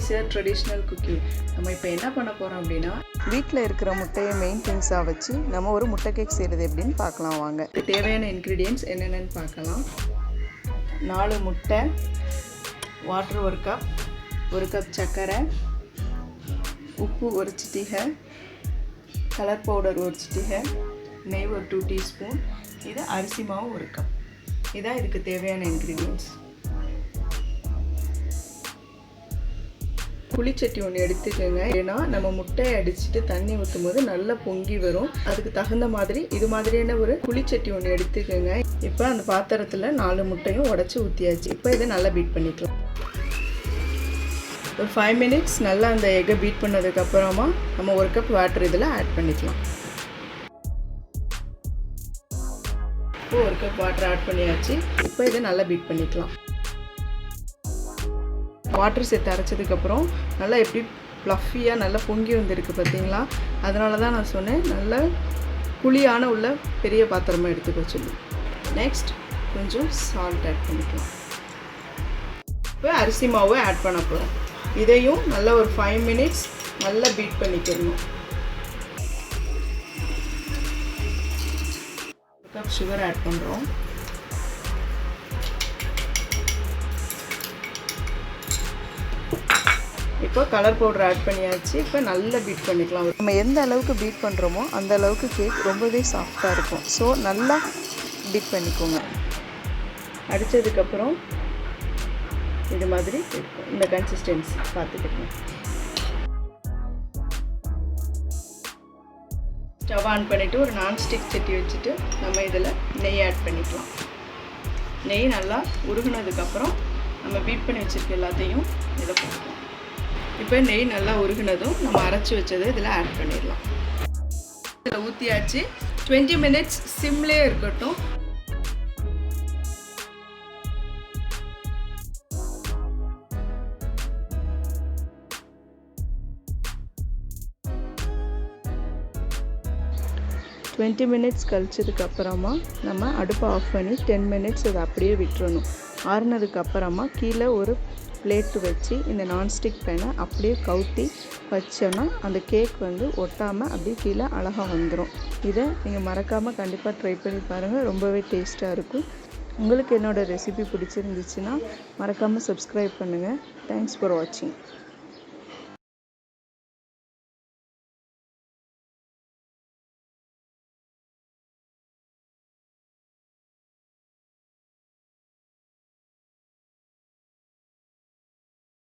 ஈஸியாக traditional cooking. நம்ம இப்போ என்ன பண்ண போகிறோம் அப்படின்னா, வீட்டில் இருக்கிற முட்டையை மெயின் திங்ஸாக வச்சு நம்ம ஒரு முட்டை கேக் செய்கிறது எப்படின்னு பார்க்கலாம் வாங்க. தேவையான இன்க்ரீடியன்ட்ஸ் என்னென்னு பார்க்கலாம். 4 முட்டை, வாட்டர் 1 கப், 1 கப் சர்க்கரை, உப்பு 1 சிட்டிகை, கலர் பவுடர் 1 சிட்டிகை, நெய் ஒரு 2 டீஸ்பூன், இது அரிசி மாவு 1 கப். இதான் இதுக்கு தேவையான இன்க்ரீடியன்ட்ஸ். புளிச்சட்டி ஒன்று எடுத்துக்கோங்க. ஏன்னா நம்ம முட்டையை அடிச்சுட்டு தண்ணி ஊற்றும் போது நல்லா பொங்கி வரும். அதுக்கு தகுந்த மாதிரி இது மாதிரியான ஒரு புளிச்சட்டி ஒன்று எடுத்துக்கோங்க. இப்போ அந்த பாத்திரத்தில் 4 முட்டையும் உடச்சி ஊற்றியாச்சு. இப்போ இதை நல்லா பீட் பண்ணிக்கலாம். ஒரு 5 மினிட்ஸ் நல்லா அந்த எக்கை பீட் பண்ணதுக்கப்புறமா நம்ம 1 கப் வாட்டர் இதில் ஆட் பண்ணிக்கலாம். இப்போ 1 கப் வாட்டர் ஆட் பண்ணியாச்சு. இப்போ இதை நல்லா பீட் பண்ணிக்கலாம். வாட்டர் சேர்த்து அரைச்சதுக்கப்புறம் நல்லா எப்படி ப்ளஃபியாக நல்லா பொங்கி வந்துருக்கு பார்த்தீங்களா? அதனால தான் நான் சொன்னேன் நல்லா புளியான உள்ள பெரிய பாத்திரமாக எடுத்துக்க சொல்லி. நெக்ஸ்ட் கொஞ்சம் சால்ட் ஆட் பண்ணிக்கலாம். இப்போ அரிசி மாவு ஆட் பண்ண போகிறோம். இதையும் நல்லா ஒரு 5 மினிட்ஸ் நல்லா பீட் பண்ணிக்கணும். 1 கப் சுகர் ஆட் பண்ணுறோம். இப்போ கலர் பவுடர் ஆட் பண்ணியாச்சு. இப்போ நல்லா பீட் பண்ணிக்கலாம். நம்ம எந்த அளவுக்கு பீட் பண்ணுறோமோ அந்த அளவுக்கு கேக் ரொம்பவே சாஃப்டாக இருக்கும். ஸோ நல்லா பீட் பண்ணிக்கோங்க. அடித்ததுக்கப்புறம் இது மாதிரி இருக்கும். இந்த கன்சிஸ்டன்சி பார்த்துக்கணும். ஸ்டவ் ஆன் பண்ணிவிட்டு ஒரு நான்ஸ்டிக் சட்டி வச்சுட்டு நம்ம இதில் நெய் ஆட் பண்ணிக்கலாம். நெய் நல்லா உருகுனதுக்கப்புறம் நம்ம பீட் பண்ணி வச்சுருக்க எல்லாத்தையும் இதில் போட்டுக்கலாம். இப்போ நெய் நல்லா உருகுனதும் நம்ம அரைச்சி வச்சதை இதில் ஆட் பண்ணிடலாம். இதில் ஊற்றியாச்சு. 20 மினிட்ஸ் சிம்லேயே இருக்கட்டும். மினிட்ஸ் கழிச்சதுக்கப்புறமா நம்ம அடுப்பை ஆஃப் பண்ணி 10 மினிட்ஸ் அதை அப்படியே விட்டுறணும். ஆறுனதுக்கப்புறமா கீழே ஒரு பிளேட்டு வச்சு இந்த நான்ஸ்டிக் பேனை அப்படியே கவுத்தி வச்சோன்னா அந்த கேக் ஒட்டாமல் அப்படியே கீழே அழகாக வந்துடும். இதை நீங்கள் மறக்காமல் கண்டிப்பாக ட்ரை பண்ணி பாருங்கள். ரொம்பவே டேஸ்ட்டாக இருக்கும். உங்களுக்கு என்னோடய ரெசிபி பிடிச்சிருந்துச்சுன்னா மறக்காமல் சப்ஸ்கிரைப் பண்ணுங்கள். தேங்க்ஸ் ஃபார் வாட்சிங்.